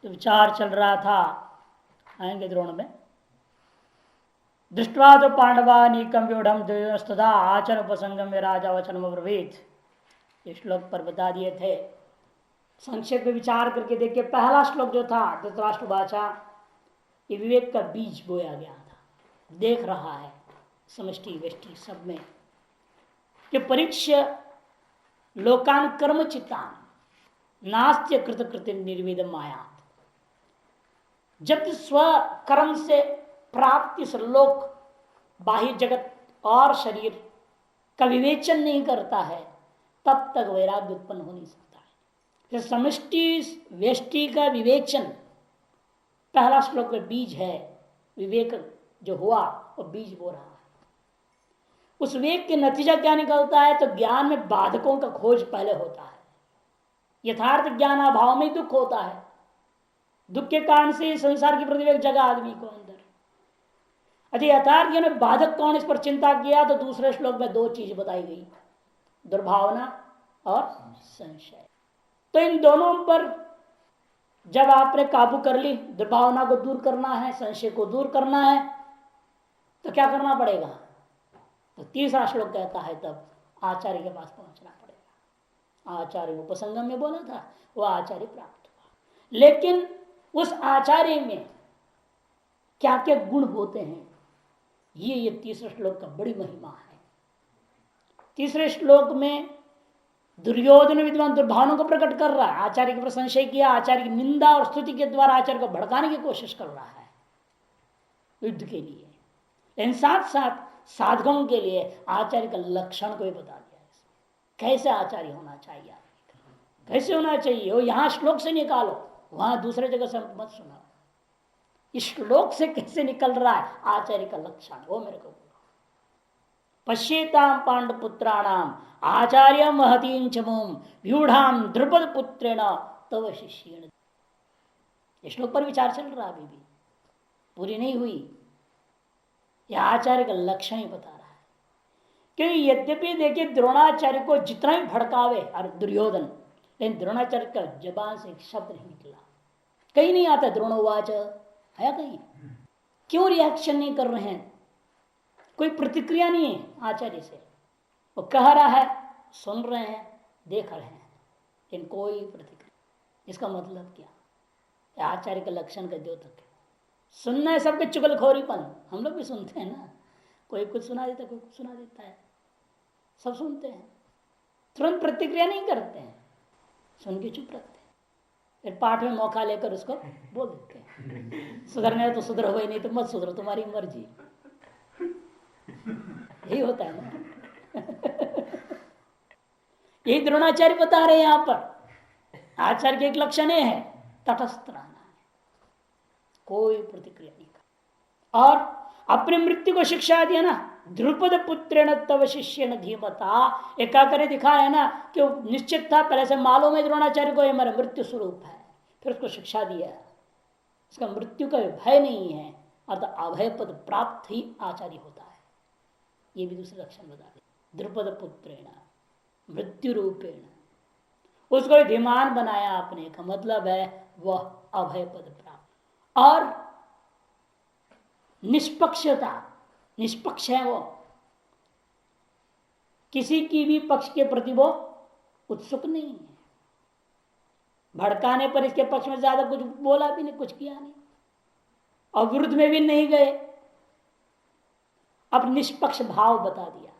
तो विचार चल रहा था, आएंगे द्रोण में। दृष्टवा तो पांडवानीकम व्यूढ़ द्वस्तदा आचरण उपसंगम में राजा वचन ब्रवीत, इस श्लोक पर बता दिए थे। संक्षेप में विचार करके देखिए, पहला श्लोक जो था धृतराष्ट्र वाचा, ये विवेक का बीज बोया गया था। देख रहा है समष्टि व्यष्टि सब में कि परीक्ष्य लोकान कर्म चित्तान नास्त्य कृत कृति निर्विद माया। जब स्व कर्म से प्राप्त इस लोक बाह्य जगत और शरीर का विवेचन नहीं करता है, तब तक वैराग्य उत्पन्न हो नहीं सकता है। समष्टि व्यष्टि का विवेचन पहला श्लोक में बीज है। विवेक जो हुआ वो बीज बो रहा है। उस विवेक के नतीजा क्या निकलता है? तो ज्ञान में बाधकों का खोज पहले होता है। यथार्थ ज्ञान अभाव में दुख होता है। दुख के कारण से संसार की प्रतिवेक जगह आदमी को अंदर। यदि यथार्थ ज्ञान में बाधक कौन, इस पर चिंता किया तो दूसरे श्लोक में दो चीज बताई गई, दुर्भावना और संशय। तो इन दोनों पर जब आपने काबू कर ली, दुर्भावना को दूर करना है, संशय को दूर करना है, तो क्या करना पड़ेगा? तो तीसरा श्लोक कहता है तब आचार्य के पास पहुंचना पड़ेगा। आचार्य उपसंगम में बोला था, वो आचार्य प्राप्त हुआ। लेकिन उस आचार्य में क्या क्या गुण होते हैं, ये तीसरे श्लोक का बड़ी महिमा है। तीसरे श्लोक में दुर्योधन विद्वान दुर्भावनों को प्रकट कर रहा है। आचार्य के ऊपर संशय किया, आचार्य की निंदा और स्तुति के द्वारा आचार्य को भड़काने की कोशिश कर रहा है युद्ध के लिए। लेकिन साथ साथ साधकों के लिए आचार्य का लक्षण को भी बता दिया है। कैसे आचार्य होना चाहिए, कैसे होना चाहिए, वो यहां श्लोक से निकालो, वहां दूसरे जगह से मत सुना। इस श्लोक से कैसे निकल रहा है आचार्य का लक्षण, वो मेरे को बोलो। पश्येताम पांडुपुत्राणाम आचार्य महतीं चमूम व्यूढ़ाम द्रुपद पुत्रेण तव शिष्येण। इस श्लोक पर विचार चल रहा अभी भी, पूरी नहीं हुई। यह आचार्य का लक्षण ही बता रहा है। क्योंकि यद्यपि देखिए द्रोणाचार्य को जितना ही भड़कावे और दुर्योधन, लेकिन द्रोणाचार्य का जबान से एक शब्द नहीं निकला। कहीं नहीं आता द्रोणोवाच है कहीं। क्यों रिएक्शन नहीं कर रहे हैं? कोई प्रतिक्रिया नहीं है आचार्य से। वो कह रहा है, सुन रहे हैं, देख रहे हैं, लेकिन कोई प्रतिक्रिया। इसका मतलब क्या? आचार्य के लक्षण का द्योतक है। सुनना है सबके चुगलखोरीपन, हम लोग भी सुनते हैं ना। कोई कुछ सुना देता है, कोई कुछ सुना देता है, सब सुनते हैं, तुरंत प्रतिक्रिया नहीं करते हैं, सुन के चुप रखते हैं। फिर पाठ में मौका लेकर उसको बोल देते हैं, सुधरने तो सुधर हो, नहीं तो मत सुधरो, तुम्हारी मर्जी। यही होता है ना। यही द्रोणाचार्य बता रहे हैं यहां पर। आचार्य के एक लक्षण है तटस्थ रहना है, कोई प्रतिक्रिया नहीं कर। और अपनी मृत्यु को शिक्षा दिया ना, द्रुपद पुत्रेण तव शिष्येण धीमता। एक करे दिखा है ना कि निश्चित था पहले से मालूम है द्रोणाचार्य को, ये मेरा मृत्यु स्वरूप है, फिर उसको शिक्षा दिया। इसका मृत्यु का भय नहीं है, अर्थात अभय पद प्राप्त ही आचार्य होता है। ये भी दूसरे लक्षण बता दे। द्रुपद पुत्रेण मृत्यु रूपेण, उसको धीमान बनाया आपने, का मतलब है वह अभय पद प्राप्त। और निष्पक्षता, निष्पक्ष है वो, किसी की भी पक्ष के प्रति वो उत्सुक नहीं है। भड़काने पर इसके पक्ष में ज्यादा कुछ बोला भी नहीं, कुछ किया नहीं, और विरुद्ध में भी नहीं गए। अब निष्पक्ष भाव बता दिया।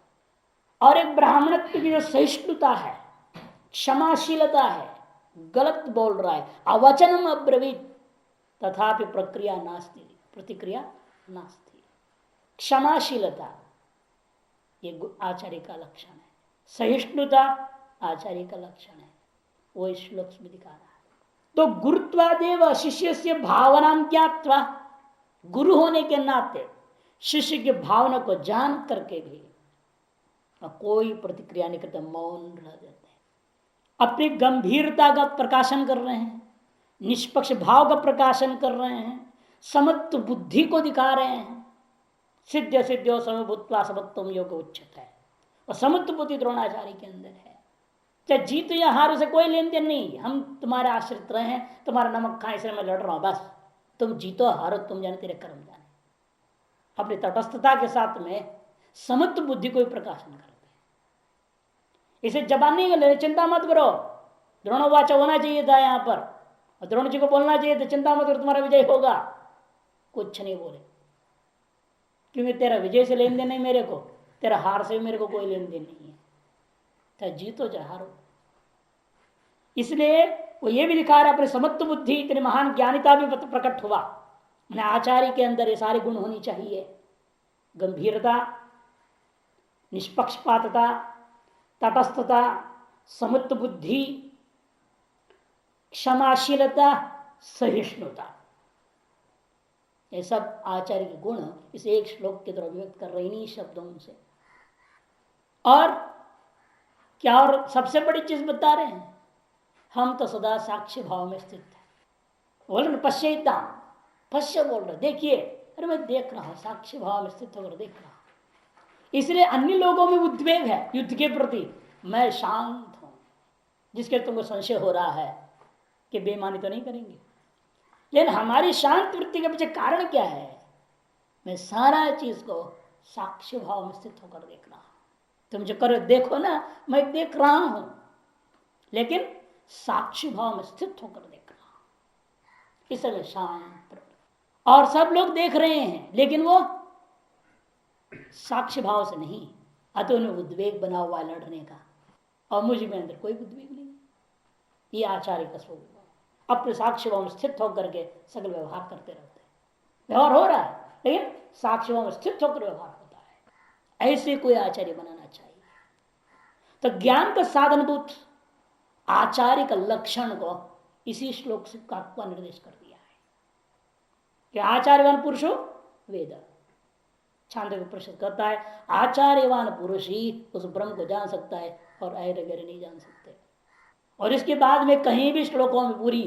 और एक ब्राह्मणत्व की जो सहिष्णुता है, क्षमाशीलता है, गलत बोल रहा है, अवचनम अब्रवीत तथापि प्रक्रिया नास्ति, प्रतिक्रिया नास्ति। क्षमाशीलता ये आचार्य का लक्षण है, सहिष्णुता आचार्य का लक्षण है, वो इस श्लोक में दिखा रहा है। तो गुरुत्वादेव शिष्य से भावना ज्ञात्वा, गुरु होने के नाते शिष्य की भावना को जान करके भी कोई प्रतिक्रिया नहीं करते, मौन रह जाते हैं। अपनी गंभीरता का प्रकाशन कर रहे हैं, निष्पक्ष भाव का प्रकाशन कर रहे हैं, समत्व बुद्धि को दिखा रहे हैं। सिद्ध सिद्ध्यो समभूत्वा समत्वम योग उच्चत है, और समत्व बुद्धि द्रोणाचार्य के अंदर है। चाहे जीत या हार से कोई लेन देन नहीं, हम तुम्हारे आश्रित रहे हैं, तुम्हारा नमक खाए इसलिए मैं लड़ रहा हूं बस। तुम जीतो हारो तुम जाने, तेरे कर्म जाने। अपनी तटस्थता के साथ में समत्व बुद्धि को प्रकाशन करते। इसे जबान नहीं ले, चिंता मत करो, द्रोणोवाच होना चाहिए था यहाँ पर, और द्रोण जी को बोलना चाहिए था चिंता मत करो तुम्हारा विजय होगा। कुछ नहीं बोले, क्योंकि तेरा विजय से लेन देन नहीं मेरे को, तेरा हार से मेरे को कोई लेन देन नहीं है, चाहे जीतो चाहे हारो। इसलिए वो ये भी दिखा रहा अपने समत्व बुद्धि, इतनी महान ज्ञानिता भी प्रकट हुआ। मैंने आचार्य के अंदर ये सारे गुण होनी चाहिए, गंभीरता, निष्पक्षपातता, तटस्थता, समत्व बुद्धि, क्षमाशीलता, सहिष्णुता, ये सब आचार्य के गुण इस एक श्लोक के द्वारा व्यक्त कर रहे इन्हीं शब्दों से। और क्या और सबसे बड़ी चीज बता रहे हैं, हम तो सदा साक्ष्य भाव में स्थित है। बोल रहे पश्चिता, पश्य बोल रहे देखिए, अरे मैं देख रहा हूं, साक्ष्य भाव में स्थित होकर देख रहा हूं। इसलिए अन्य लोगों में उद्वेग है युद्ध के प्रति, मैं शांत हूं। जिसके तुमको संशय हो रहा है कि बेईमानी तो नहीं करेंगे, लेकिन हमारी शांत वृत्ति के पीछे कारण क्या है, मैं सारा चीज को साक्ष्य भाव में स्थित होकर देख रहा हूं। तुम जो करो देखो ना, मैं देख रहा हूं, लेकिन साक्षी भाव में स्थित होकर देख रहा हूं, इसलिए शांत। और सब लोग देख रहे हैं लेकिन वो साक्ष्य भाव से नहीं, अतः उन्हें उद्वेग बना हुआ लड़ने का, और मुझे में अंदर कोई उद्वेग नहीं। ये आचार्य का स्वरूप, अपने साक्ष्य भाव में स्थित होकर के सकल व्यवहार करते रहते हैं। व्यवहार हो रहा है लेकिन साक्ष्य भाव में स्थित होकर व्यवहार होता है। ऐसे कोई आचार्य बनाना चाहिए। तो ज्ञान का साधनभूत आचार्य का लक्षण को इसी श्लोक से का निर्देश कर दिया है कि आचार्यवान पुरुषो वेद। छांदोग्य उपनिषद कहता है आचार्यवान पुरुष ही उस ब्रह्म को जान सकता है, और ऐरे गैरे नहीं जान सकते। और इसके बाद में कहीं भी श्लोकों में पूरी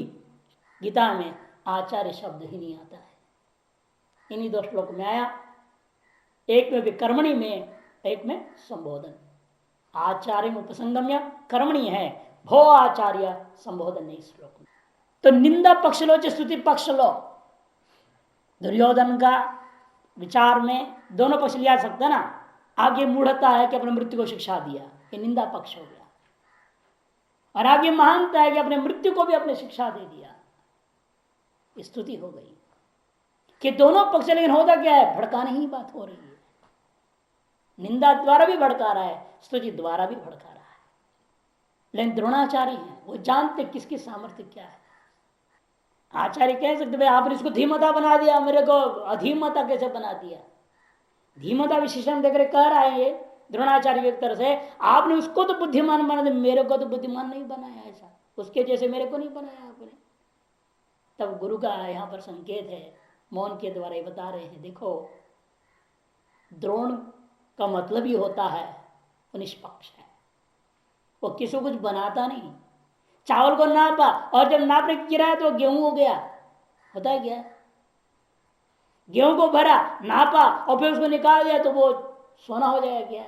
गीता में आचार्य शब्द ही नहीं आता है। इन्हीं दो श्लोक में आया, एक में विकर्मणी में, एक में संबोधन। आचार्य उपसंगम्य कर्मणी है, भो आचार्य संबोधन नहीं श्लोक में। तो निंदा पक्ष लो चाहे स्तुति पक्ष लो, दुर्योधन का विचार में दोनों पक्ष लिया सकता है ना। आगे मूढ़ता है कि अपने मृत्यु को शिक्षा दिया, ये निंदा पक्ष हो गया, और आगे महानता है कि अपने मृत्यु को भी अपने शिक्षा दे दिया, स्तुति हो गई। कि दोनों पक्ष, लेकिन होता क्या है, भड़काने ही बात हो रही है। निंदा द्वारा भी भड़का रहा है, स्तुति द्वारा भी भड़का रहा है। लेकिन द्रोणाचार्य हैं, वो जानते किसकी सामर्थ्य क्या है। आचार्य कह सकते भाई आपने इसको धीमता बना दिया, मेरे को अधीमता कैसे बना दिया। धीमता विशेषण देकर कह रहा है ये द्रोणाचार्य एक तरह से, आपने उसको तो बुद्धिमान बना दिया, मेरे को तो बुद्धिमान नहीं बनाया, ऐसा उसके जैसे मेरे को नहीं बनाया आपने। तब गुरु का यहाँ पर संकेत है, मौन के द्वारा ही बता रहे हैं, देखो द्रोण का मतलब ही होता है वो निष्पक्ष है, वो किसी को कुछ बनाता नहीं। चावल को नापा और जब नापने गिरा तो गेहूं हो गया, होता है क्या। गेहूं को भरा, नापा और फिर उसको निकाल दिया तो वो सोना हो जाएगा क्या,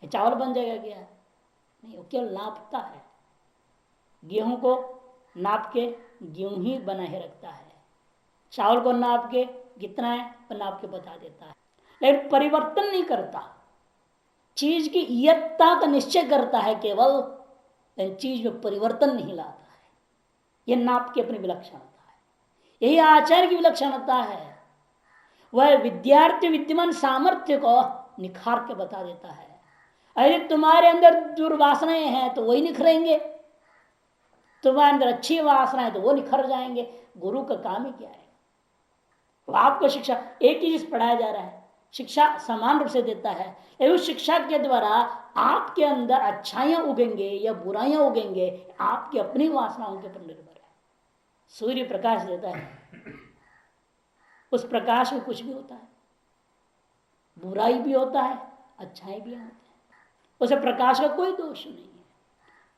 चावल बन जाएगा क्या, नहीं। वो केवल नापता है, गेहूं को नाप के गेहूं ही बनाए रखता है, चावल को नाप के कितना है वो नाप के बता देता है, लेकिन परिवर्तन नहीं करता। चीज की इयत्ता का निश्चय करता है केवल, लेकिन चीज में परिवर्तन नहीं लाता है। यह नाप की अपनी विलक्षणता है, यही आचार्य की विलक्षणता है। वह विद्यार्थी विद्यमान सामर्थ्य को निखार के बता देता है। अरे तुम्हारे अंदर दुर्वासनाएं हैं तो वही निखरेंगे, तुम्हारे अंदर अच्छी वासनाएं तो वो निखर जाएंगे। गुरु का काम ही क्या है, वो आपको शिक्षा एक ही चीज पढ़ाया जा रहा है, शिक्षा समान रूप से देता है। उस शिक्षा के द्वारा आपके अंदर अच्छाइयां उगेंगे या बुराइयां उगेंगे, आपकी अपनी वासनाओं के ऊपर निर्भर है। सूर्य प्रकाश देता है, उस प्रकाश में कुछ भी होता है, बुराई भी होता है, अच्छाई भी होती है, उसे प्रकाश का कोई दोष नहीं है।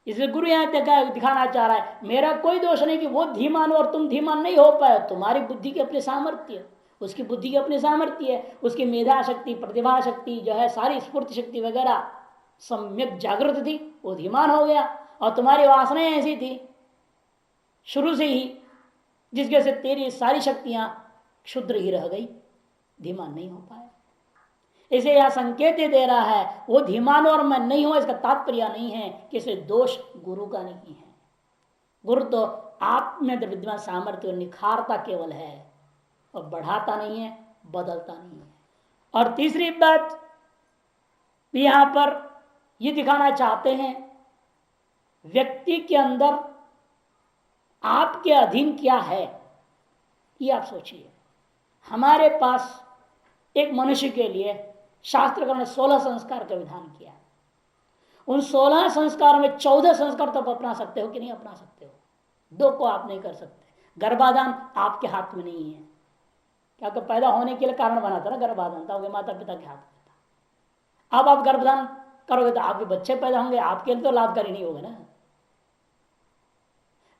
इसलिए गुरु यहाँ दिखाना चाह रहा है, मेरा कोई दोष नहीं कि वो धीमान और तुम धीमान नहीं हो पाए। तुम्हारी बुद्धि की अपनी सामर्थ्य, उसकी बुद्धि की अपनी सामर्थ्य है, उसकी मेधा शक्ति, प्रतिभा शक्ति जो है, सारी स्फूर्ति शक्ति वगैरह सम्यक जागृत थी, वो धीमान हो गया। और तुम्हारी वासनाएं ऐसी थी शुरू से ही, जिसके से तेरी सारी शक्तियां क्षुद्र ही रह गई, धीमान नहीं हो पाए। इसे यह संकेत दे रहा है वो धीमान और मैं नहीं हूं, इसका तात्पर्य नहीं है कि इसे दोष गुरु का नहीं है। गुरु तो आप में विद्यमान सामर्थ्य निखारता केवल है और बढ़ाता नहीं है, बदलता नहीं है। और तीसरी बात यहां पर यह दिखाना चाहते हैं, व्यक्ति के अंदर आपके अधीन क्या है ये आप सोचिए। हमारे पास एक मनुष्य के लिए शास्त्रकार ने 16 संस्कार का विधान किया। उन 16 संस्कारों में 14 संस्कार तो आप अपना सकते हो कि नहीं अपना सकते हो, 2 को आप नहीं कर सकते। गर्भाधान आपके हाथ में नहीं है, क्या तो पैदा होने के लिए कारण बना था ना गर्भाधान, था माता पिता के हाथ में था। अब आप गर्भाधान करोगे तो आपके बच्चे पैदा होंगे, आपके लिए तो लाभकारी नहीं होगा ना।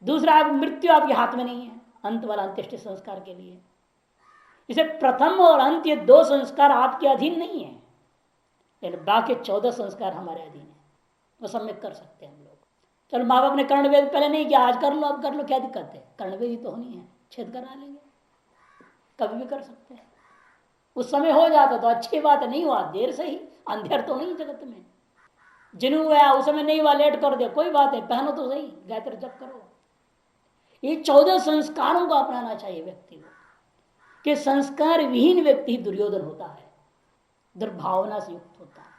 दूसरा, आप मृत्यु आपके हाथ में नहीं है, अंत वाला अंत्येष्टि संस्कार के लिए। इसे प्रथम और अंत ये 2 संस्कार आपके अधीन नहीं है, लेकिन बाकी 14 संस्कार हमारे अधीन है, वो सम्यक कर सकते हैं हम लोग। चलो माँ बाप ने कर्णवेद पहले नहीं किया, आज कर लो, अब कर लो, क्या दिक्कत है? कर्णवेद ही तो होनी है, छेद करा लेंगे, कभी भी कर सकते हैं। उस समय हो जाता तो अच्छी बात है, नहीं हुआ देर से ही, अंधेर तो नहीं जगत में। जिन्हों गया उस समय नहीं हुआ, लेट कर दे, कोई बात है, पहनो तो सही, गायत्री जप करो। ये 14 संस्कारों को अपनाना चाहिए व्यक्ति को, कि संस्कार विहीन व्यक्ति दुर्योधन होता है, दुर्भावना से युक्त होता है।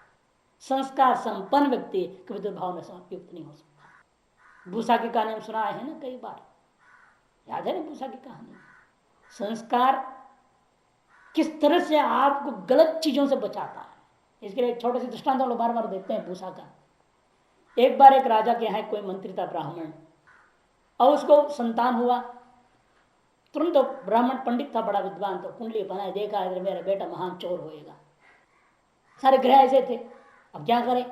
संस्कार संपन्न व्यक्ति कभी दुर्भावना से युक्त नहीं हो सकता। भूसा की कहानी सुना है ना कई बार, याद है ना भूसा की कहानी? संस्कार किस तरह से आपको गलत चीजों से बचाता है, इसके लिए एक छोटे से दृष्टांत हम लोग बार बार देखते हैं भूसा का। एक बार एक राजा के यहाँ कोई मंत्री था ब्राह्मण, और उसको संतान हुआ। तुरंत ब्राह्मण पंडित था, बड़ा विद्वान, तो कुंडली बनाए, देखा इधर मेरा बेटा महान चोर होएगा। सारे ग्रह ऐसे थे, अब क्या करे?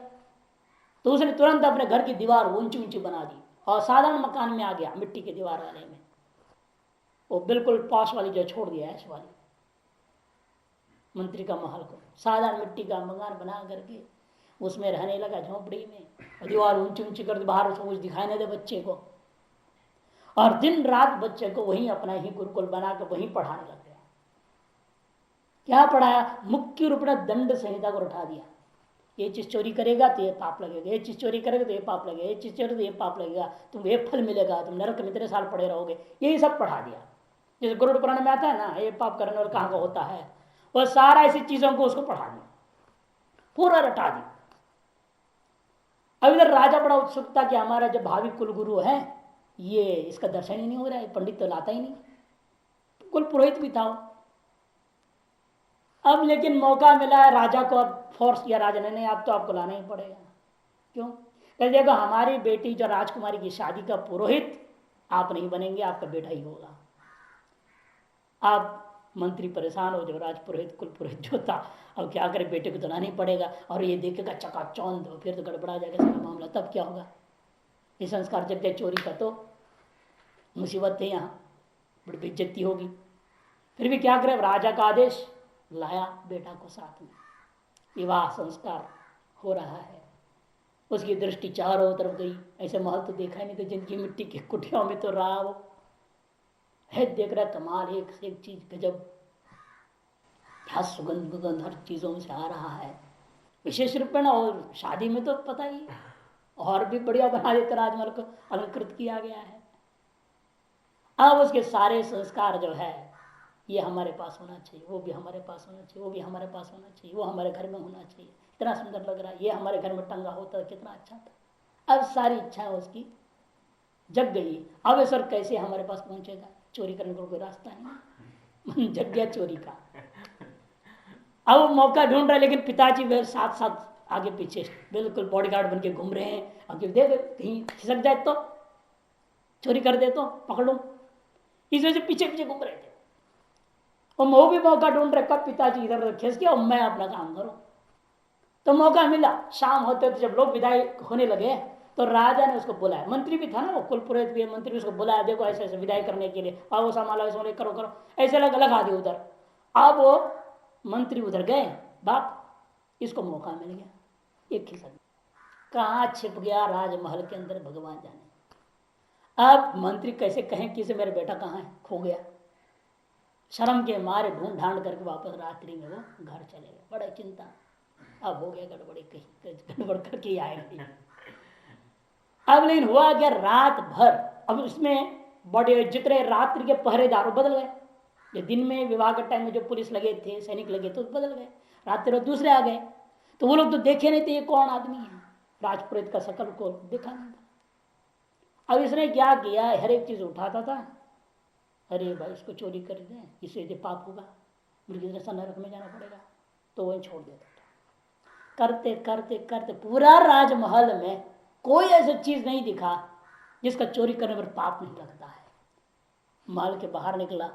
तो उसने तुरंत अपने घर की दीवार ऊंची ऊंची बना दी और साधारण मकान में आ गया, मिट्टी के दीवार वाले में। वो बिल्कुल पास वाली जो छोड़ दिया ऐश वाली मंत्री का महल को, साधारण मिट्टी का मकान बना करके उसमें रहने लगा, झोंपड़ी में। और दीवार ऊंची ऊंची कर दी, बाहर उसको कुछ दिखाई नहीं दे बच्चे को। और दिन रात बच्चे को वहीं अपना ही गुरुकुल बनाकर वहीं पढ़ाने लग गया। क्या पढ़ाया? मुख्य रूप में दंड संहिता को उठा दिया। ये चीज चोरी करेगा तो ये पाप लगेगा, ये चीज चोरी करेगा तो ये पाप लगेगा, ये चीज चोरी तो ये पाप लगेगा, तुम ये फल मिलेगा, तुम नरक में इतने साल पड़े रहोगे, यही सब पढ़ा दिया। जैसे गरुड़ पुराण में आता है ना, ये पाप करने वाला कहाँ का होता है, वह सारा ऐसी चीजों को उसको पढ़ा दिया, पूरा रटा दिया। अब इधर राजा बड़ा उत्सुक था कि हमारा जो भावी कुलगुरु है ये इसका दर्शन ही नहीं हो रहा है, पंडित तो लाता ही नहीं, कुल पुरोहित भी था। अब लेकिन मौका मिला है राजा को, अब फोर्स किया राजा ने, नहीं अब तो आपको लाना ही पड़ेगा। क्यों? कह देखो हमारी बेटी जो राजकुमारी की शादी का पुरोहित आप नहीं बनेंगे, आपका बेटा ही होगा। आप मंत्री परेशान हो, जो राजपुरोहित कुल पुरोहित जो था, अब क्या करे, बेटे को तो लाना ही पड़ेगा। और ये देखेगा चकाचौंध, फिर तो गड़बड़ा जाएगा सारा मामला, तब क्या होगा? ये संस्कार जग गए चोरी का तो मुसीबत है, यहाँ बड़ी बेइज्जती होगी। फिर भी क्या करे, राजा का आदेश, लाया बेटा को साथ में, विवाह संस्कार हो रहा है। उसकी दृष्टि चारों तरफ गई, ऐसे महल तो देखा ही नहीं था, जिनकी मिट्टी की कुटियों में तो रहा वो है, देख रहा कमाल, एक से एक चीज गजब, क्या सुगंध हर चीजों से आ रहा है। विशेष रूप में ना, और शादी में तो पता ही और भी बढ़िया बना देते, राजमहल को अलंकृत किया गया है। अब उसके सारे संस्कार जो है ये हमारे पास होना चाहिए, वो भी हमारे पास होना चाहिए, वो भी हमारे पास होना चाहिए, वो हमारे घर में होना चाहिए, इतना सुंदर लग रहा है, ये हमारे घर में टंगा होता है कितना अच्छा था। अब सारी इच्छाएं उसकी जग गई। अब ये सर कैसे हमारे पास पहुंचेगा? चोरी करने को कोई रास्ता नहीं, जग गया चोरी का। अब मौका ढूंढ रहा है, लेकिन पिताजी वे साथ साथ आगे पीछे बिल्कुल बॉडीगार्ड बन के घूम रहे हैं। अब देख कहीं खिसक जाए तो, चोरी कर दे तो पकड़ लूं, इस वजह से पीछे पीछे घूम रहे थे। और वो भी मौका ढूंढ रहे, कब पिताजी इधर उधर खिसक गया और मैं अपना काम करूं। तो मौका मिला, शाम होते तो जब लोग विदाई होने लगे तो राजा ने उसको बुलाया, मंत्री भी था ना वो, कुल पुरोहित भी, मंत्री भी, उसको बुलाया, देखो ऐसे ऐसे विदाई करने के लिए, आओ संभालो, ऐसे करो करो, ऐसे लगा दिया उधर। अब वो मंत्री उधर गए, बाप इसको मौका मिल गया, एक खिसक। कहाँ छिप गया राजमहल के अंदर भगवान जाने। अब मंत्री कैसे कहें कि मेरा बेटा कहाँ है, खो गया। शर्म के मारे ढूंढ ढांड करके वापस रात्रि में वो घर चले गए। बड़ा चिंता, अब हो गया गड़बड़ी, कहीं गड़बड़ करके ही आएगा। अब लेकिन हुआ क्या, रात भर अब उसमें बड़े जितने रात्रि के पहरेदार बदल गए। ये दिन में विवाह के टाइम में जो पुलिस लगे थे, सैनिक लगे थे, बदल गए। रात्रि दूसरे आ गए, तो वो लोग तो देखे नहीं थे ये कौन आदमी है, राजपुरोहित का शकल को देखा नहीं था। अब इसने क्या किया, हर एक चीज उठाता था, अरे भाई इसको चोरी कर दें, इससे यदि पाप होगा, मुर्गी जैसा नरक में जाना पड़ेगा, तो वही छोड़ देता था। करते करते करते पूरा राजमहल में कोई ऐसी चीज नहीं दिखा जिसका चोरी करने पर पाप नहीं लगता है। महल के बाहर निकला,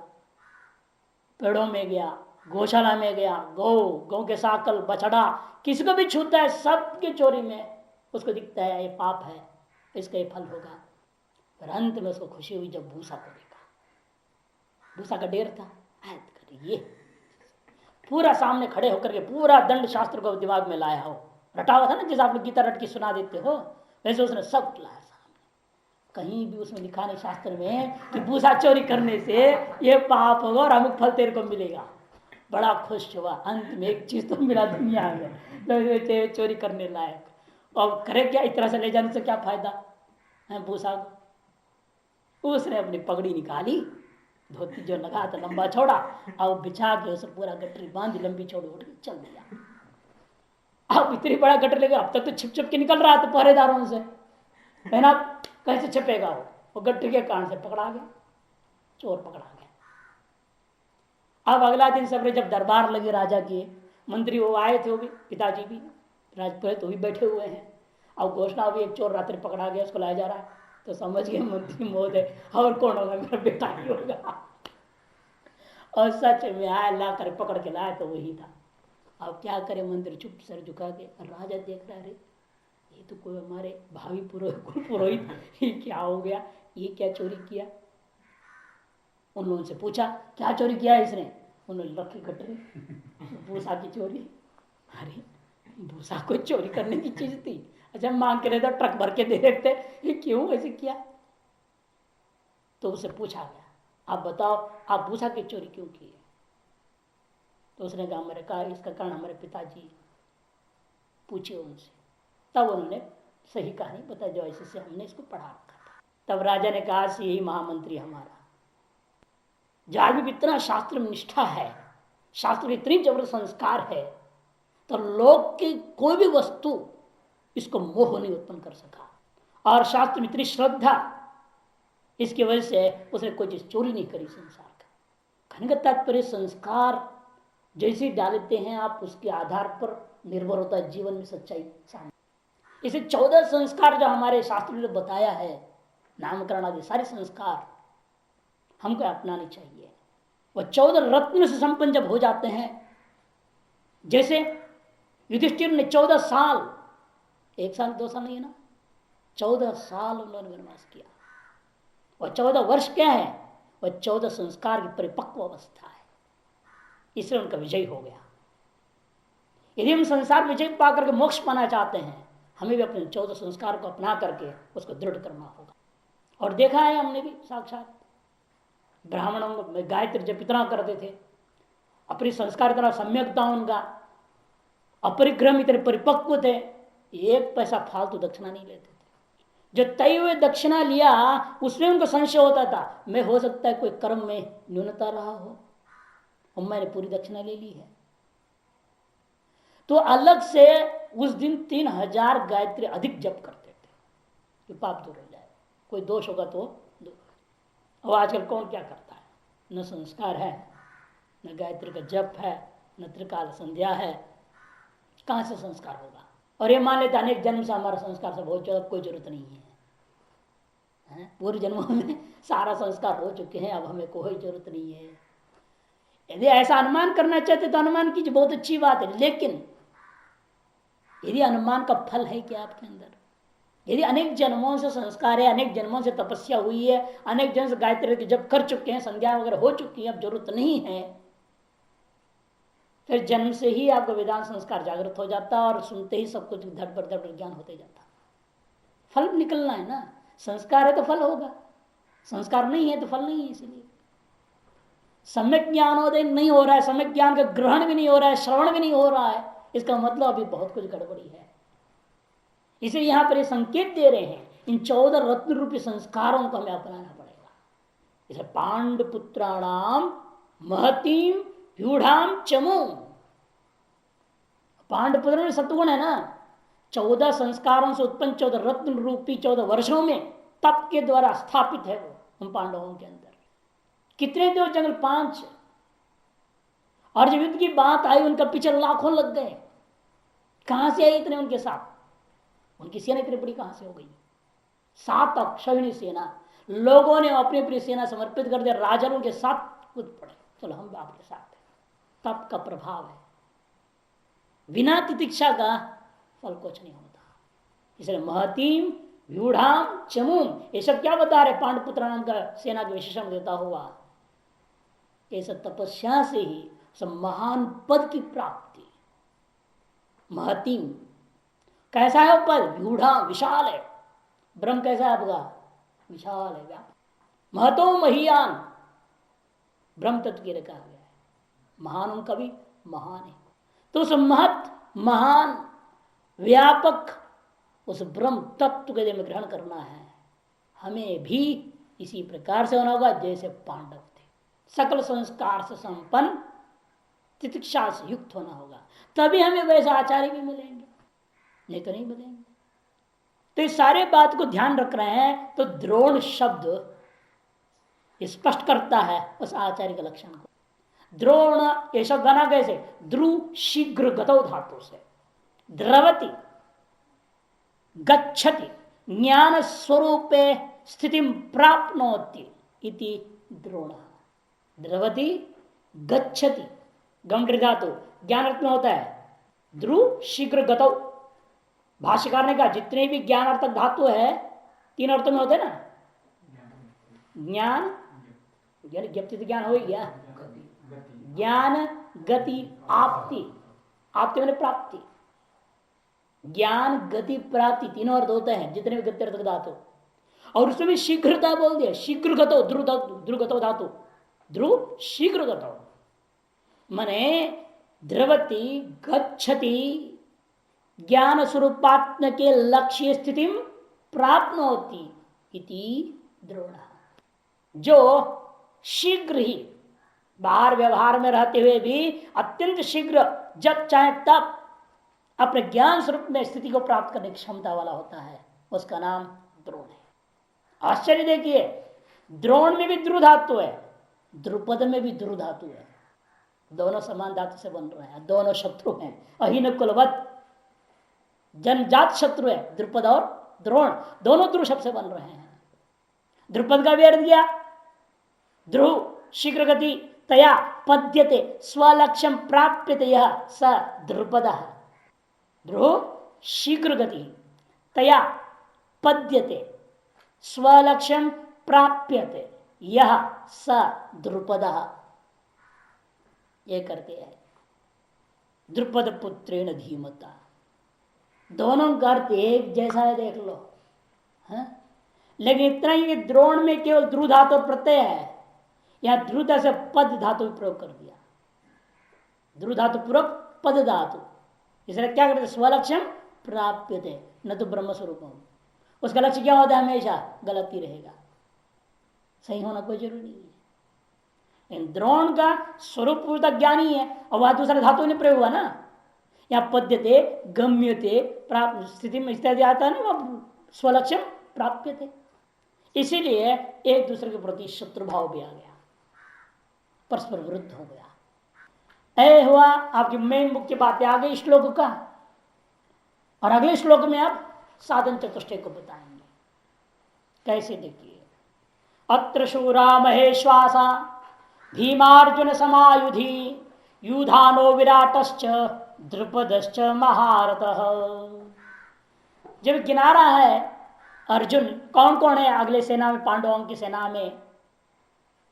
पेड़ों में गया, गौशाला में गया, गौ के साकल बछड़ा किसी को भी छूता है, सबकी चोरी में उसको दिखता है ये पाप है, इसका ये फल होगा। फिर अंत में उसको खुशी हुई जब भूसा को देखा, भूसा का ढेर था। ये पूरा सामने खड़े होकर के पूरा दंड शास्त्र को दिमाग में लाया हो, रटा हुआ था ना, जैसे आप लोग गीता रट के सुना देते हो, वैसे उसने सब लाया सामने। कहीं भी उसमें लिखा नहीं शास्त्र में कि भूसा चोरी करने से ये पाप होगा और अमुक फल तेरे को मिलेगा। बड़ा खुश हुआ, अंत में एक चीज तो मिला दुनिया में, तो चोरी करने लायक। और करे क्या, इस तरह से ले जाने से क्या फायदा है भूसा को। उसने अपनी पगड़ी निकाली, धोती जो लगा था लंबा छोड़ा, और बिछा के उसे पूरा गठरी बांधी, लंबी चौड़ी उठ के चल दिया। अब इतनी बड़ा गटर लेके, अब तक तो छिप छिप के निकल रहा था पहरेदारों से, है ना, कैसे छिपेगा वो गठरी के कारण से पकड़ा गया, चोर पकड़ा गया। अब अगला दिन सबरे जब दरबार लगे राजा की, मंत्री वो आए थे, वो भी पिताजी भी राजपुरोहित तो भी बैठे हुए हैं, और घोषणा हुई एक चोर रात्रि पकड़ा गया, उसको लाया जा रहा है। तो समझ गए मंत्री महोदय और कौन होगा, मेरा बेटा ही होगा। और सच में आया, ला कर पकड़ के लाया तो वही था। अब क्या करे, मंत्री चुप सर झुका के, राजा देख रहा, अरे ये तो कोई हमारे भावी पुरोहित, ये क्या हो गया, ये क्या चोरी किया। उन लोगों से पूछा क्या चोरी किया है इसने, उन्होंने रखी गठरी, भूसा की चोरी। अरे भूसा कोई चोरी करने की चीज थी, अच्छा मांग के रहता ट्रक भर के दे देते, ये क्यों ऐसे किया। तो उसे पूछा गया, आप बताओ आप भूसा की चोरी क्यों की है। तो उसने कहा, मैंने कहा इसका कारण हमारे पिताजी, पूछे उनसे। तब उन्होंने सही कहानी बता, जो ऐसे से हमने इसको पढ़ा रखा था। तब राजा ने कहा, यही महामंत्री हमारा, जहां भी इतना शास्त्र में निष्ठा है, शास्त्र में इतनी जबरदस्त संस्कार है, तो लोग की कोई भी वस्तु इसको मोह नहीं उत्पन्न कर सका। और शास्त्र में इतनी श्रद्धा, इसकी वजह से उसने कोई चीज चोरी नहीं करी संसार का। कहने का तात्पर्य, संस्कार जैसे डालते हैं आप, उसके आधार पर निर्भर होता है जीवन में सच्चाई सामने। इसे 14 संस्कार जो हमारे शास्त्र ने बताया है, नामकरण आदि सारे संस्कार हमको अपनाने चाहिए। वह 14 रत्न से संपन्न जब हो जाते हैं, जैसे युधिष्ठिर ने 14 साल, 1 साल 2 साल नहीं है ना, 14 साल उन्होंने वनवास किया। वह 14 वर्ष क्या है, वह 14 संस्कार की परिपक्व अवस्था है, इसलिए उनका विजय हो गया। यदि हम संसार विजय पाकर के मोक्ष पाना चाहते हैं, हमें भी अपने 14 संस्कार को अपना करके उसको दृढ़ करना होगा। और देखा है हमने भी साक्षात, ब्राह्मणों में गायत्री जब इतना करते थे, अपनी संस्कार इतना सम्यक था उनका, अपरिक्रम इतने परिपक्व थे, 1 पैसा फालतू दक्षिणा नहीं लेते थे। जो तय हुए दक्षिणा लिया, उसमें उनको संशय होता था, मैं हो सकता है कोई कर्म में न्यूनता रहा हो और मैंने पूरी दक्षिणा ले ली है। तो अलग से उस दिन 3000 गायत्री अधिक जप करते थे कि पाप दूर हो जाए, कोई दोष होगा तो दूर। और आजकल कौन क्या करता है, न संस्कार है, न गायत्री का जप है, न त्रिकाल संध्या है, कहाँ से संस्कार होगा। और ये मान लेते अनेक जन्म से हमारा संस्कार सब हो चुका, कोई जरूरत नहीं है, पूर्व जन्मों में सारा संस्कार हो चुके हैं, अब हमें कोई जरूरत नहीं है। यदि ऐसा अनुमान करना चाहते तो अनुमान कीजिए, बहुत अच्छी बात है, लेकिन यदि अनुमान का फल है क्या आपके अंदर, यदि अनेक जन्मों से संस्कार है, अनेक जन्मों से तपस्या हुई है, अनेक जन्म से गायत्री जब कर चुके हैं, संध्या वगैरह हो चुकी है, अब जरूरत नहीं है, फिर जन्म से ही आपका वेदांत संस्कार जागृत हो जाता है और सुनते ही सब कुछ धड़ पर धड़ ज्ञान होते जाता। फल निकलना है ना, संस्कार है तो फल होगा, संस्कार नहीं है तो फल नहीं है। इसलिए सम्यक ज्ञानोदय नहीं हो रहा है, सम्यक ज्ञान का ग्रहण भी नहीं हो रहा है, श्रवण भी नहीं हो रहा है, इसका मतलब अभी बहुत कुछ गड़बड़ी है। इसे यहां पर ये संकेत दे रहे हैं, इन 14 रत्न रूपी संस्कारों को हमें अपनाना पड़ेगा। इसे पांडपुत्राणाम महतीम व्यूढ़ाम चमू, पांडपुत्र में सत्वगुण है ना, 14 संस्कारों से उत्पन्न 14 रत्न रूपी 14 वर्षों में तप के द्वारा स्थापित है वो उन पांडवों के अंदर। कितने थे जंगल? 5। और जब युद्ध की बात आई उनका पीछे लाखों लग गए। कहां से आई इतने उनके साथ? उनकी सेना इतनी बड़ी कहां से हो गई? 7 अक्षौहिणी सेना, लोगों ने अपनी अपनी सेना समर्पित कर दिया, राजा उनके साथ कूद पड़े, चलो हम आपके साथ हैं। तप का प्रभाव है, बिना तितिक्षा का फल कुछ नहीं होता। इसलिए महतीम व्यूढ़ाम चमूम, ये सब क्या बता रहे? पांडपुत्र नाम का सेना का विशेषण देता हुआ ऐसा तपस्या से ही सब महान पद की प्राप्ति। महतीम कैसा है वो पद? व्यूढ़ा, विशाल है। ब्रह्म कैसा है आपका? विशाल है, व्यापक। महतो महियान, ब्रह्म तत्व के लिए कहा गया है। महान उनका भी महान है, तो उस महत महान व्यापक उस ब्रह्म तत्व के लिए ग्रहण करना है। हमें भी इसी प्रकार से होना होगा जैसे पांडव थे, सकल संस्कार से संपन्न, तितिक्षा से युक्त होना होगा, तभी हमें वैसे आचार्य भी मिलेंगे, नहीं तो नहीं मिलेंगे। तो इस सारे बात को ध्यान रख रहे हैं, तो द्रोण शब्द स्पष्ट करता है उस आचार्य के लक्षण को। द्रोण ये शब्द बना कैसे? ध्रुव शीघ्र गतौ धातु से, द्रवती गच्छति ज्ञान स्वरूपे स्थिति प्राप्नोति इति द्रोण। द्रवती गच्छति, गंभीर धातु ज्ञान अर्थ में होता है, ध्रुव शीघ्र गतौ। भाष्यकार ने कहा जितने भी ज्ञान अर्थक धातु है 3 अर्थों में होते हैं ना, ज्ञान ज्ञप्ति तो ज्ञान हो ही गया, ज्ञान गति आपति, आपति मैंने प्राप्ति, ज्ञान गति प्राप्ति, तीनों अर्थ होते हैं जितने भी गति अर्थक धातु। और उसमें भी शीघ्रता बोल दिया, शीघ्र गतो, ध्रुव गतो धातु, ध्रुव शीघ्र गतो मने द्रवती गच्छति ज्ञान स्वरूपात्म के लक्ष्य स्थिति प्राप्त होती इति द्रोण। जो शीघ्र ही बाहर व्यवहार में रहते हुए भी अत्यंत शीघ्र जब चाहे तब अपने ज्ञान स्वरूप में स्थिति को प्राप्त करने की क्षमता वाला होता है, उसका नाम द्रोण है। आश्चर्य देखिए, द्रोण में भी ध्रुव धातु है, द्रुपद में भी ध्रुव धातु है, दोनों समान धातु से बन रहे हैं, दोनों शत्रु हैं, अहीन कुलवत जनजात शत्रु है द्रुपद और द्रोण, दोनों ध्रुव शब्द से बन रहे हैं। द्रुपद का भी अर्थ किया ध्रुव शीघ्र गति तया पद्यते स्वलक्ष्यम प्राप्यते यह स द्रुपद। ध्रुव शीघ्र गति तया पद्यते स्वलक्ष्यम प्राप्यते यह स द्रुपद, ये करते हैं द्रुपद पुत्रेण धीमता। दोनों का अर्थ एक जैसा है, देख लो है? लेकिन इतना ही द्रोण में केवल ध्रुव धातु प्रत्यय है, यहां ध्रुव से पद धातु प्रयोग कर दिया, ध्रुव धातु पूर्वक पद धातु, इसलिए क्या करते? स्वलक्ष्यम प्राप्यते, न तो ब्रह्म स्वरूप। उसका लक्ष्य क्या होता है? हमेशा गलत ही रहेगा, सही होना कोई जरूरी नहीं है। द्रोण का स्वरूप ज्ञानी है और वह दूसरा धातु ने प्रयोग हुआ ना, यहाँ पद्यते गम्यते प्राप्त स्थिति में इत्यादि आता है ना, वह स्वलक्ष्यम प्राप्य थे, इसीलिए एक दूसरे के प्रति शत्रु भाव भी आ गया, परस्पर विरुद्ध हो गया। ऐ हुआ आपकी मेन मुख्य बातें आ गई श्लोक का, और अगले श्लोक में आप साधन चतुष्टय को बताएंगे कैसे। देखिए, अत्र शूरा महेश्वासा भीमार्जुन समायुधि युधानो विराटश्च द्रुपदश्च महारथः। जब गिना रहा है अर्जुन, कौन कौन है अगले सेना में, पांडवों की सेना में,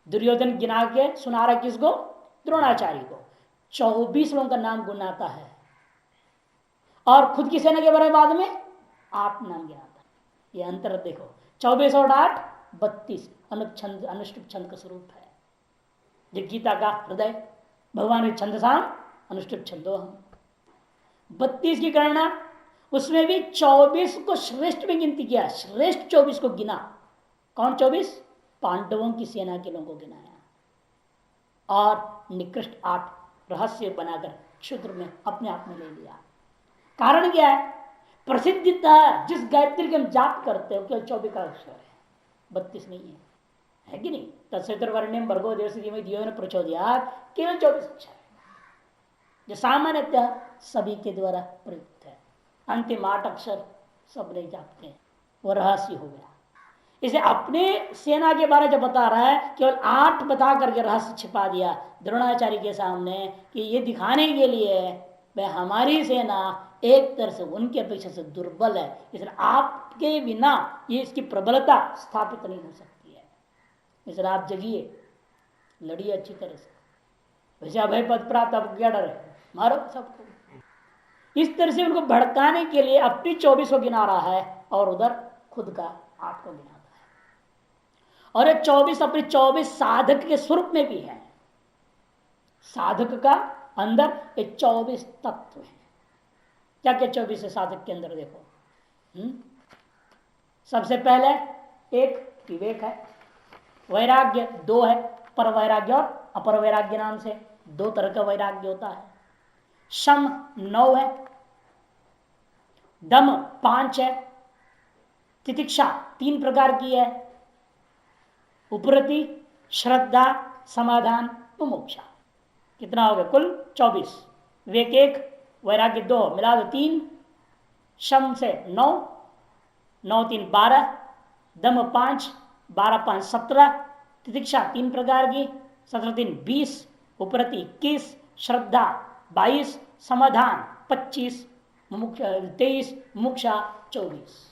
दुर्योधन गिना के सुना रहा किसको? द्रोणाचार्य को। 24 लोगों का नाम गुनाता है, और खुद की सेना के बारे में बाद में 8 नाम गिनाता है। ये अंतर देखो, 24 और 8 32 अनुच्छंद अनुष्टुप छंद का स्वरूप है। जो गीता का हृदय भगवान के छंद साम अनुष्टुप छंदो हम 32 की गणना, उसमें भी 24 को श्रेष्ठ में गिनती किया, श्रेष्ठ 24 को गिना। कौन 24? पांडवों की सेना के लोगों को गिनाया और निकृष्ट 8 रहस्य बनाकर क्षुद्र में अपने आप में ले लिया। कारण क्या है? प्रसिद्धता जिस गायत्री के हम जाप करते हो केवल 24 का अक्षर है, 32 नहीं है कि नहीं? तत्वर्ण्यम भर्गो देवस्य धीमहि धियो न प्रचोदयात्, केवल 24 अक्षर है जो सामान्यतः सभी के द्वारा प्रयुक्त है। अंतिम 8 अक्षर सब नहीं जापते हैं, वो रहस्य हो गया। इसे अपने सेना के बारे में जब बता रहा है, केवल 8 बता करके रहस्य छिपा दिया द्रोणाचार्य के सामने कि ये दिखाने के लिए वह हमारी सेना एक तरह से उनकी अपेक्षा से दुर्बल है, इसलिए आपके बिना ये इसकी प्रबलता स्थापित नहीं हो सकती है। इसलिए आप जगिए, लड़िए अच्छी तरह से। वैसे अभय पद प्राप्त, अब क्या डर है? मारो सबको। इस तरह से उनको भड़काने के लिए अपनी 24 को गिना रहा है और उधर खुद का 8 को गिनाता है। और ये 24 अपने 24 साधक के स्वरूप में भी है। साधक का अंदर ये 24 तत्व है। क्या क्या 24 है साधक के अंदर? देखो, सबसे पहले एक विवेक है, वैराग्य 2 है, पर वैराग्य और अपर वैराग्य नाम से 2 तरह का वैराग्य होता है। शम 9 है, दम 5 है, तितिक्षा 3 प्रकार की है, उपरति, श्रद्धा, समाधान, मुमुक्षा। कितना हो गया? कुल 24। विवेक 1, वैराग्य 2, मिला दो 3, शम से 9, 9 3 12, दम 5, 12 5 17, तितिक्षा 3 प्रकार की, 17 3 20, उपरति 21, श्रद्धा 22, समाधान 25, 23, मुमुक्षा 24।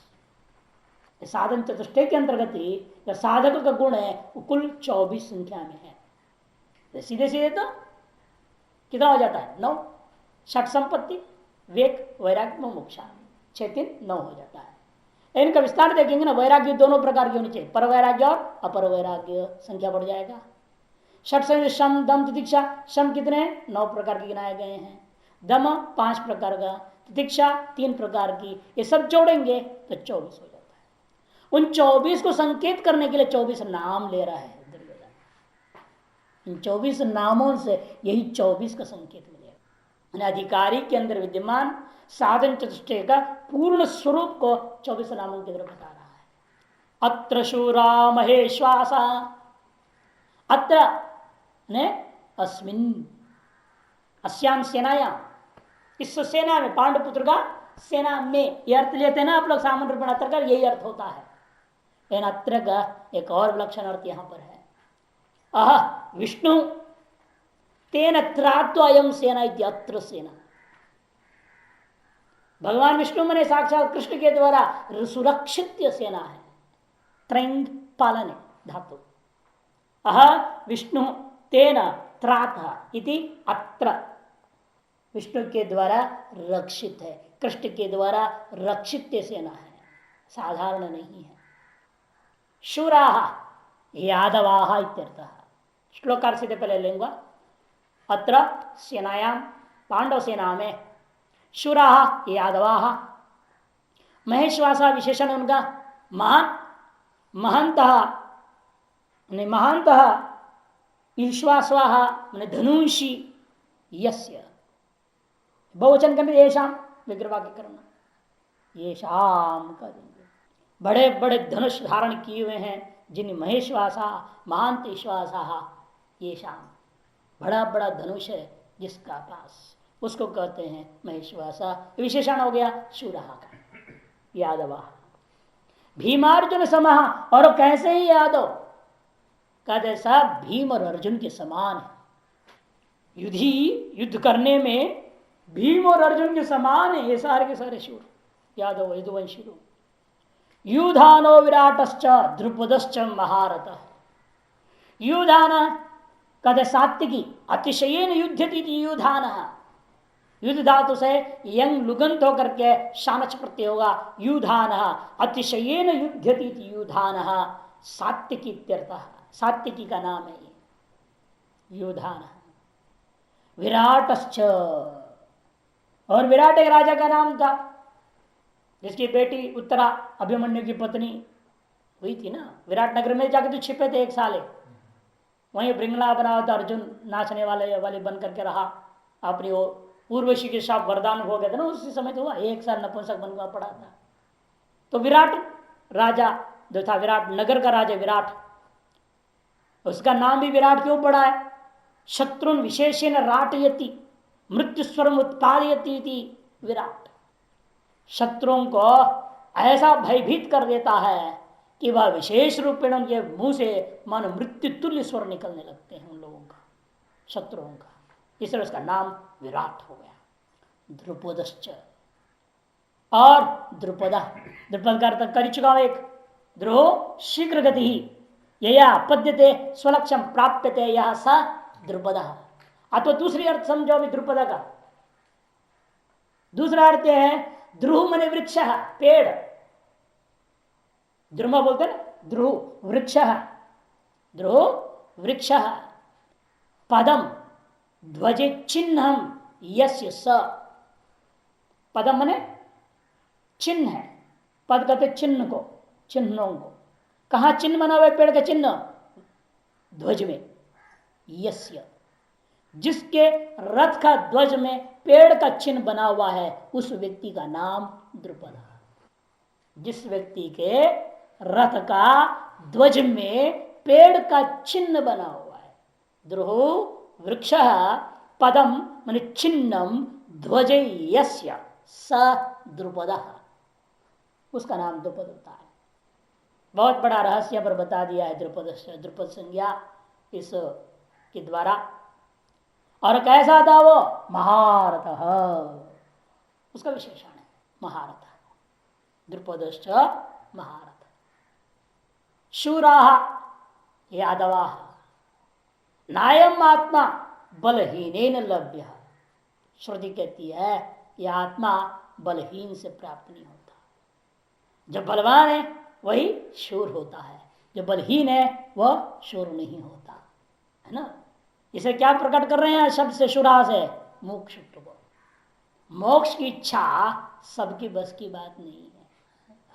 साधन चतुष्टय के अंतर्गत ही साधक का गुण है वो कुल 24 संख्या में है। सीधे सीधे तो कितना हो जाता है? 9। षट संपत्ति, वेक, वैराग्य, मुमुक्षा, 6 3 9 हो जाता है। इनका विस्तार देखेंगे ना, वैराग्य दोनों प्रकार की होनी चाहिए, पर वैराग्य और अपर वैराग्य, संख्या बढ़ जाएगा। षट से शम दम तितिक्षा, शम कितने? 9 प्रकार के गिनाए गए हैं, दम 5 प्रकार का, तितिक्षा 3 प्रकार की, ये सब जोड़ेंगे तो 24 हो जाता है। उन 24 को संकेत करने के लिए 24 नाम ले रहा है दुर्योधन। इन 24 नामों से यही 24 का संकेत मिलेगा। अधिकारी के अंदर विद्यमान साधन चतुष्टय का पूर्ण स्वरूप को 24 नामों के अंदर बता रहा है। अत्र शूरा महेश्वासा, अत्र ने अस्मिन, अस्याम सेनायाम, इस सेना में, पांडुपुत्र का सेना में, ये अर्थ लेते हैं ना आप लोग सामान्य रूप में अत्र का यही अर्थ होता है। लेकिन अत्र का एक और विलक्षण अर्थ यहां पर है, अह विष्णु तेन त्रात्वयम सेना इति अत्र सेना। भगवान विष्णु मने साक्षात कृष्ण के द्वारा सुरक्षित सेना है। त्रैंग पालन धातु, अह विष्णु तेन त्रात इति अत्र, विष्णु के द्वारा रक्षित है, कृष्ण के द्वारा रक्षित सेना है, साधारण नहीं है। शूराः यादवाः इत्यर्थः। श्लोकार से पहले लेंगे, अत्र सेनायाम, पांडव सेना में, शूराः यादवाः, महेश्वासा विशेषण उनका, महान, महंतः महांतः, ईश्वास्वाः मैंने धनुषी, यस्य बहुवचन कभी येषाम विग्रह के करना, येषाम का देंगे, बड़े बड़े धनुष धारण किए हुए हैं जिन महेश्वासा, महांत ईश्वासा, येषाम, बड़ा बड़ा धनुष है जिसका पास, उसको कहते हैं महेश्वासा। विशेषण हो गया शूरा का, यादवा। भीमार्जुन समः, और कैसे ही यादव कहते सब भीम और अर्जुन के समान है। युद्ध करने में भीम और अर्जुन के समान है ये सारे के सारे शूर, यादव यदुवंशी लोग। युधानो विराटश्च द्रुपदश्च महारथ। युधान कहते सात्विकी, अतिशयेन युध्यति युधान, युद्ध धातु से यंग लुगंत होकर के शानच प्रत्यय होगा। युधान अतिशयेन युद्धति युधान सात्विकी इत्यर्थ, सात्विकी का नाम है ये युधान। विराटश्च, और विराट एक राजा का नाम था जिसकी बेटी उत्तरा अभिमन्यु की पत्नी हुई थी ना। विराट नगर में जाके तो छिपे थे 1 साल, वहीं ब्रिंगला बना हुआ था, अर्जुन नाचने वाले बन करके रहा अपनी वो पूर्वशी के साथ वरदान हो गया था ना, उसी समय तो हुआ 1 साल नपुंसक बनवा पड़ा था। तो विराट राजा जो था, विराट नगर का राजा विराट, उसका नाम भी विराट क्यों पड़ा है? शत्रुन विशेषेण राटयति मृत्यु स्वरम उत्पादयति विराट, शत्रुओं को ऐसा भयभीत कर देता है कि वह विशेष रूप में उनके मुंह से मानो मृत्यु तुल्य स्वर निकलने लगते हैं उन लोगों का, शत्रुओं का, इसलिए उसका नाम विराट हो गया। द्रुपदश्च, और द्रुपद, द्रुपद का अर्थ कर चुका हूं एक, द्रुह शीघ्र गति ही यया पद्यते स्वलक्ष्यम प्राप्यते यह स द्रुपद। अथवा दूसरी अर्थ समझो अभी द्रुपद का दूसरा अर्थ है ध्रुव मने वृक्ष, पेड़, द्रुम बोलते ना, ध्रुव वृक्ष, ध्रुव वृक्ष, पदम ध्वजे चिन्हम यस्य स, पदम मने चिन्ह है, पद कहते चिन्ह को, चिन्हों को। कहा चिन्ह बना हुआ है पेड़ का चिन्ह? ध्वज में, यस्य, जिसके रथ का ध्वज में पेड़ का चिन्ह बना हुआ है उस व्यक्ति का नाम द्रुपद। जिस व्यक्ति के रथ का ध्वज में पेड़ का चिन्ह बना हुआ है, द्रुह वृक्ष पदम मान चिन्हम ध्वज यस्य स द्रुपद, उसका नाम द्रुपद होता है। बहुत बड़ा रहस्य पर बता दिया है द्रुपद, द्रुपद संज्ञा इस के द्वारा। और कैसा था वो? महारथ, उसका विशेषण है महारथ, द्रुपदश्च महारथ। शूरा यादवा नायम आत्मा बलहीन लभ्य, श्रुति कहती है यह आत्मा बलहीन से प्राप्त नहीं होता। जो बलवान है वही शूर होता है, जो बलहीन है वह शूर नहीं होता, है ना। इसे क्या प्रकट कर रहे हैं शब्द से, शुरा से? मोक्ष को, मोक्ष की इच्छा सबकी बस की बात नहीं है।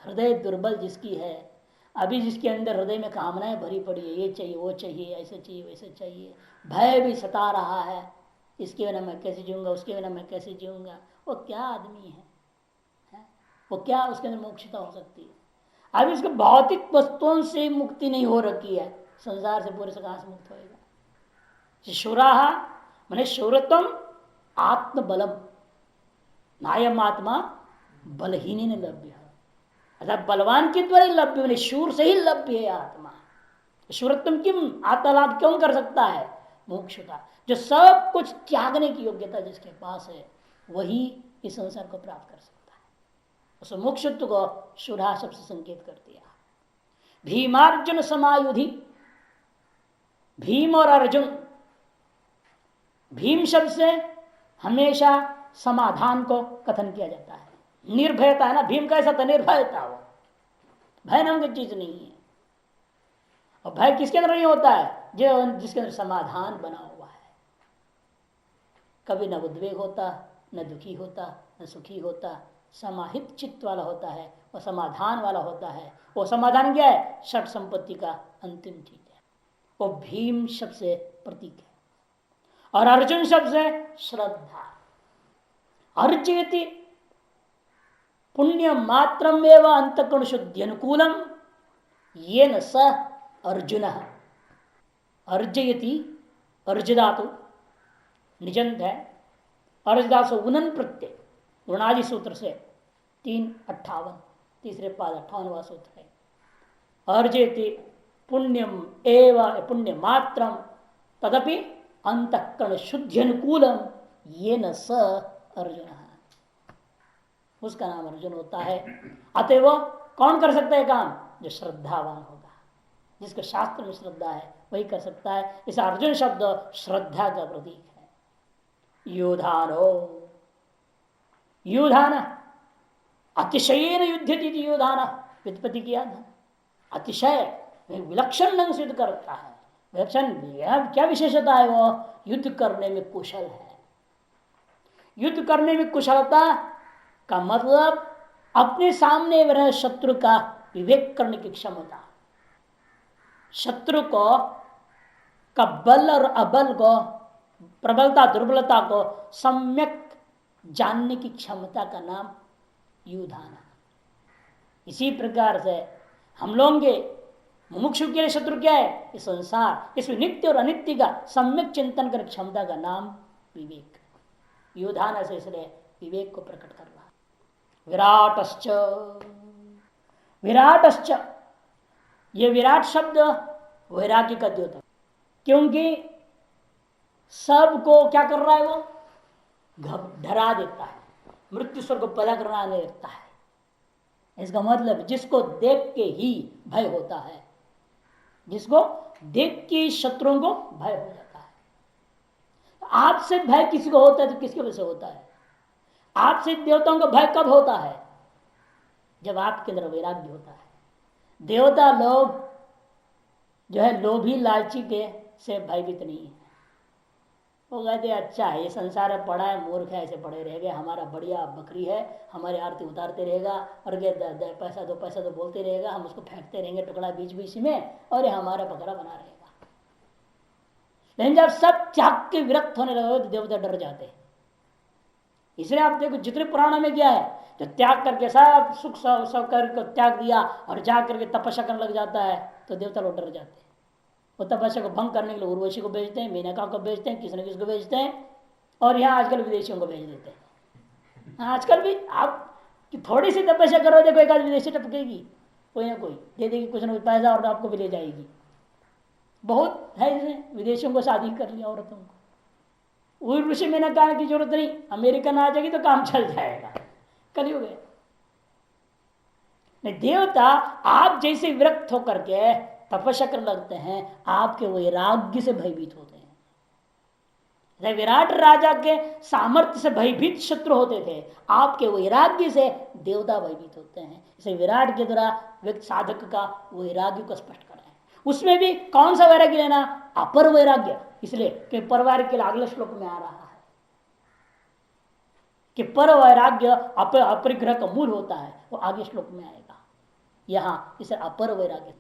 हृदय दुर्बल जिसकी है, अभी जिसके अंदर हृदय में कामनाएं भरी पड़ी है, ये चाहिए वो चाहिए, ऐसे चाहिए वैसे चाहिए, भय भी सता रहा है, इसके बिना मैं कैसे जीऊंगा, उसके बिना मैं कैसे जीऊंगा, वो क्या आदमी है? वो क्या उसके अंदर मोक्षता हो सकती है? अभी उसको भौतिक वस्तुओं से मुक्ति नहीं हो रखी है, संसार से पूरे से कहां से मुक्त होएगा? शूराह मैंने शूरत्वम आत्मबलम, नायम आत्मा बलहीन लभ्य, अर्थात बलवान के द्वारा लभ्य, मैंने शूर से ही लभ्य है आत्मा। शूरत्वम किम, आत्मा लाभ क्यों कर सकता है? मोक्ष का, जो सब कुछ त्यागने की योग्यता जिसके पास है वही इस संसार को प्राप्त कर सकता है। उस मोक्षत्व को शूरा शब्द से संकेत कर दिया। भीमार्जुन समायुधि, भीम और अर्जुन, भीम शब्द से हमेशा समाधान को कथन किया जाता है। निर्भयता है ना, भीम कैसा था? निर्भयता, वो भय नाम की चीज नहीं है। और भय किसके अंदर नहीं होता है? जो जिसके अंदर समाधान बना हुआ है। कभी न उद्वेग होता, न दुखी होता, न सुखी होता, समाहित चित्त वाला होता है, वो समाधान वाला होता है। वो समाधान क्या है? षट संपत्ति का अंतिम चीज है। वो भीम शब्द से प्रतीक है। और अर्जुन शब्द से श्रद्धा, अर्जयति पुण्य मात्रम एवं अंतःकरण शुद्धि अनुकूलम ये न स अर्जुन। अर्जयति, अर्ज धातु निजंत है, अर्ज धातु उनन प्रत्यय, गुणादि सूत्र से 3:58 तीसरे पाद 58वां सूत्र है। अर्जयति पुण्यम एवं पुण्य मात्रम तदपि अंतःकरण शुद्धि अनुकूलम ये न स अर्जुन, उसका नाम अर्जुन होता है। अतएव कौन कर सकता है काम? जो श्रद्धावान होगा, जिसके शास्त्र में श्रद्धा है वही कर सकता है। इस अर्जुन शब्द श्रद्धा का प्रतीक है। योधानो, युधान अतिशयन युद्धति युधान, व्युत्पत्ति किया था। अतिशय विलक्षण ढंग से युद्ध करता है। विलक्षण क्या विशेषता है? वो युद्ध करने में कुशल है। युद्ध करने में कुशलता का मतलब अपने सामने रहे शत्रु का विवेक करने की क्षमता, शत्रु को का बल और अबल को, प्रबलता दुर्बलता को सम्यक जानने की क्षमता का नाम युधान। इसी प्रकार से हम लोगों के मुमुक्षु के लिए शत्रु क्या है? इस संसार, इसमें नित्य और अनित्य का सम्यक चिंतन कर क्षमता का नाम विवेक। युधान से इसलिए विवेक को प्रकट कर रहा। विराटश्च, विराटश्च, ये विराट शब्द वैराग्य का द्योतक, क्योंकि सबको क्या कर रहा है? वो डरा देता है, मृत्यु स्वर को पैदा करना देता है। इसका मतलब जिसको देख के ही भय होता है, जिसको देख के शत्रुओं को भय हो जाता है। आपसे भय किसी को होता है तो किसकी वजह से होता है? आपसे देवताओं का भय कब होता है? जब आपके अंदर वैराग्य होता है। देवता लोग जो है लोभी लालची के से भयभीत नहीं है। वो कहते अच्छा है, ये संसार है, पड़ा है, मूर्ख है, ऐसे पड़े रह गए, हमारा बढ़िया बकरी है, हमारी आरती उतारते रहेगा और पैसा दो पैसा दो बोलते रहेगा, हम उसको फेंकते रहेंगे टुकड़ा बीच बीच में और ये हमारा बकरा बना रहेगा। लेकिन जब सब त्याग के विरक्त होने लगे तो देवता डर जाते हैं। इसलिए आप देखो जितने पुराणों में क्या है, जो त्याग करके सब सुख सब करके त्याग दिया और जा करके तपस्या करने लग जाता है तो देवता लोग डर जाते हैं। वो तपस्या को भंग करने के लिए उर्वशी को भेजते हैं, मेनका को भेजते हैं, किसी न किसी को भेजते हैं, और यहाँ आजकल विदेशियों को भेज देते हैं। आजकल भी आप थोड़ी सी तपस्या करो, देखो एक आध विदेशी टपकेगी, कोई ना कोई दे देगी कुछ ना कुछ पैसा और आपको भी ले जाएगी। बहुत है इसमें, विदेशियों को शादी कर लिया औरतों को। उर्वशी मेनका की जरूरत नहीं, अमेरिकन आ जाएगी तो काम चल जाएगा। कलयुग है। देवता आप जैसे विरक्त होकर के तपस्या कर लगते हैं, आपके वैराग्य से भयभीत होते हैं। विराट राजा के सामर्थ्य से भयभीत शत्रु होते थे, आपके वैराग्य से देवता भयभीत होते हैं। इसे विराट के द्वारा व्यक्ति साधक का वैराग्य को स्पष्ट कर रहे हैं। उसमें भी कौन सा वैराग्य लेना? अपर वैराग्य, इसलिए कि परवार के अगले श्लोक में आ रहा है कि पर वैराग्य अपरिग्रह का मूल होता है, वो आगे श्लोक में आएगा। यहां इसे अपर वैराग्य